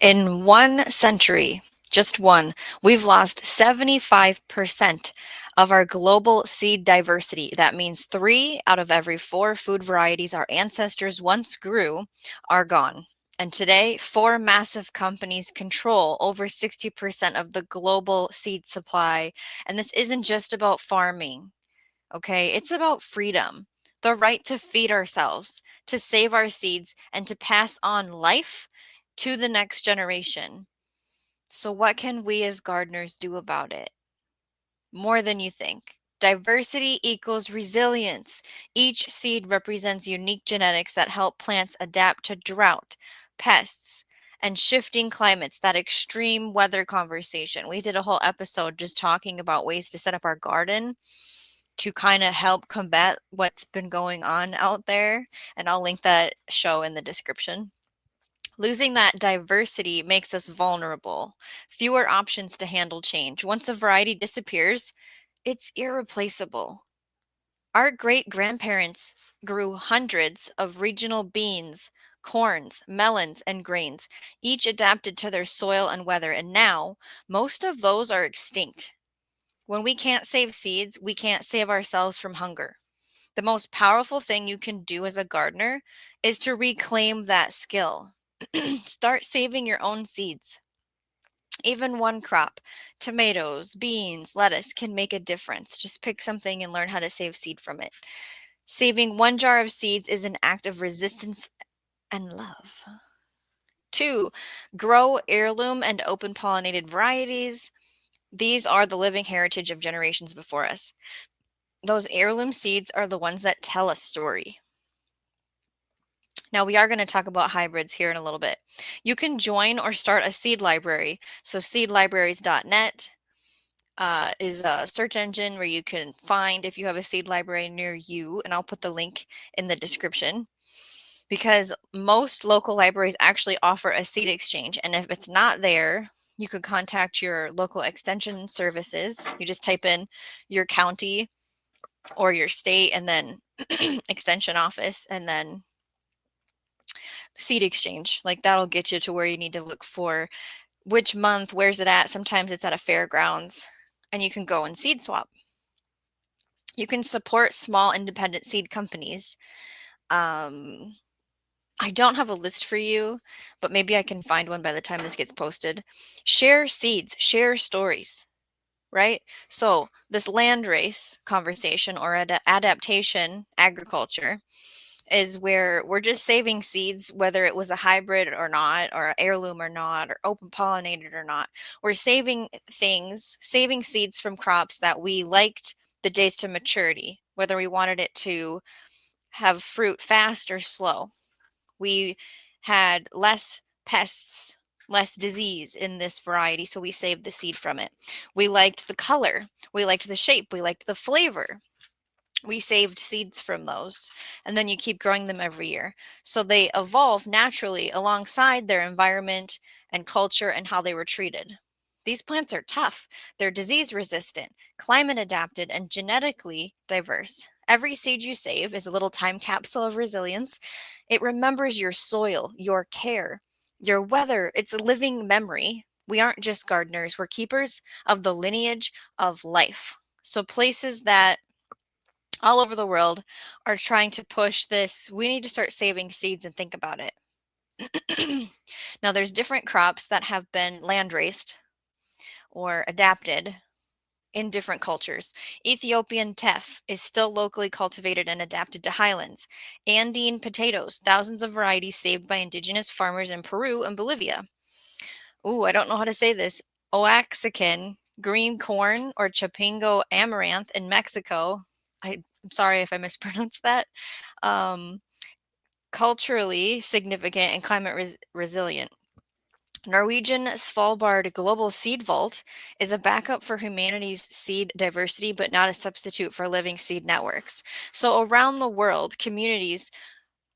In 1 century, just one, we've lost 75% of our global seed diversity. That means 3 out of every 4 food varieties our ancestors once grew are gone. And today, 4 massive companies control over 60% of the global seed supply. And this isn't just about farming, okay? It's about freedom, the right to feed ourselves, to save our seeds, and to pass on life to the next generation. So, what can we as gardeners do about it? More than you think. Diversity equals resilience. Each seed represents unique genetics that help plants adapt to drought, pests, and shifting climates. That extreme weather conversation. We did a whole episode just talking about ways to set up our garden to kind of help combat what's been going on out there. And I'll link that show in the description. Losing that diversity makes us vulnerable, fewer options to handle change. Once a variety disappears, it's irreplaceable. Our great grandparents grew hundreds of regional beans, corns, melons, and grains, each adapted to their soil and weather, and now most of those are extinct. When we can't save seeds, we can't save ourselves from hunger. The most powerful thing you can do as a gardener is to reclaim that skill. Start saving your own seeds. Even one crop, tomatoes, beans, lettuce, can make a difference. Just pick something and learn how to save seed from it. Saving one jar of seeds is an act of resistance and love. 2, grow heirloom and open pollinated varieties. These are the living heritage of generations before us. Those heirloom seeds are the ones that tell a story. Now, we are going to talk about hybrids here in a little bit. You can join or start a seed library. So, seedlibraries.net is a search engine where you can find if you have a seed library near you, and I'll put the link in the description because most local libraries actually offer a seed exchange. And if it's not there, you could contact your local extension services. You just type in your county or your state and then extension office and then seed exchange. Like that'll get you to where you need to look for which month, where's it at. Sometimes it's at a fairgrounds and you can go and seed swap. You can support small independent seed companies. I don't have a list for you, but maybe I can find one by the time this gets posted. Share seeds, share stories, right? So, this land race conversation or adaptation agriculture is where we're just saving seeds, whether it was a hybrid or not, or an heirloom or not, or open pollinated or not. We're saving things, saving seeds from crops that we liked the days to maturity, whether we wanted it to have fruit fast or slow. We had less pests, less disease in this variety, so we saved the seed from it. We liked the color, we liked the shape, we liked the flavor. We saved seeds from those, and then you keep growing them every year. So they evolve naturally alongside their environment and culture and how they were treated. These plants are tough, they're disease resistant, climate adapted, and genetically diverse. Every seed you save is a little time capsule of resilience. It remembers your soil, your care, your weather. It's a living memory. We aren't just gardeners, we're keepers of the lineage of life. So, places that all over the world are trying to push this. We need to start saving seeds and think about it. Now, there's different crops that have been land raced or adapted in different cultures. Ethiopian teff is still locally cultivated and adapted to highlands. Andine potatoes, thousands of varieties saved by indigenous farmers in Peru and Bolivia. Ooh, I don't know how to say this. Oaxacan green corn or Chapingo amaranth in Mexico. I'm sorry if I mispronounced that. Um, Culturally significant and climate resilient. Norwegian Svalbard Global Seed Vault is a backup for humanity's seed diversity, but not a substitute for living seed networks. So, around the world, communities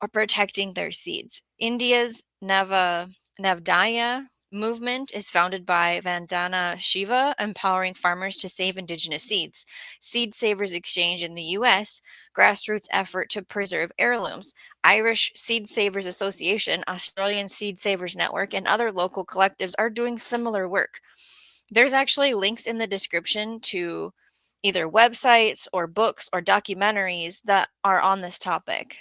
are protecting their seeds. India's Navdaya movement is founded by Vandana Shiva, empowering farmers to save indigenous seeds. Seed Savers Exchange in the US, grassroots effort to preserve heirlooms. Irish Seed Savers Association, Australian Seed Savers Network, and other local collectives are doing similar work. There's actually links in the description to either websites or books or documentaries that are on this topic.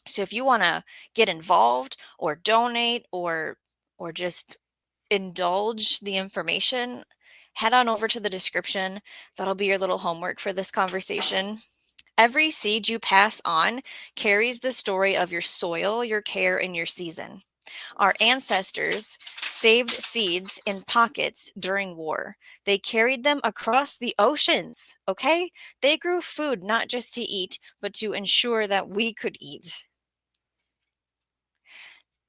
So if you want to get involved or donate or just indulge the information, head on over to the description. That'll be your little homework for this conversation. Every seed you pass on carries the story of your soil, your care, and your season. Our ancestors saved seeds in pockets during war. They carried them across the oceans, okay? They grew food not just to eat, but to ensure that we could eat.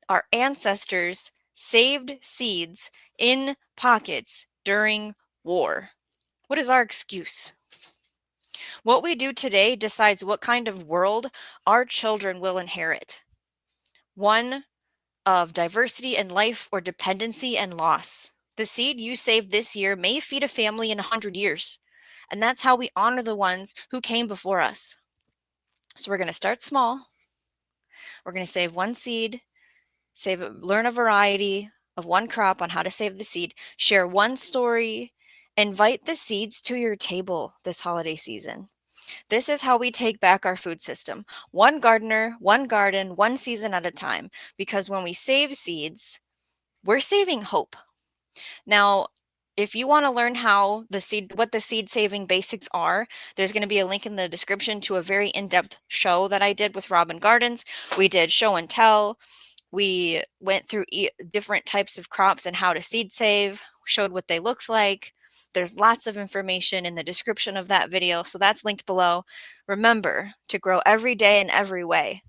Our ancestors saved seeds in pockets during war. What is our excuse? What we do today decides what kind of world our children will inherit. One of diversity in life or dependency and loss. The seed you saved this year may feed a family in 100 years. And that's how we honor the ones who came before us. So we're going to start small. We're going to save one seed, learn a variety of one crop on how to save the seed, share one story, invite the seeds to your table this holiday season. This is how we take back our food system. One gardener, one garden, one season at a time. Because when we save seeds, we're saving hope. Now, if you want to learn what the seed saving basics are, there's going to be a link in the description to a very in-depth show that I did with Robin Gardens. We did show and tell. We went through different types of crops and how to seed save, showed what they looked like. There's lots of information in the description of that video, so that's linked below. Remember to grow every day in every way.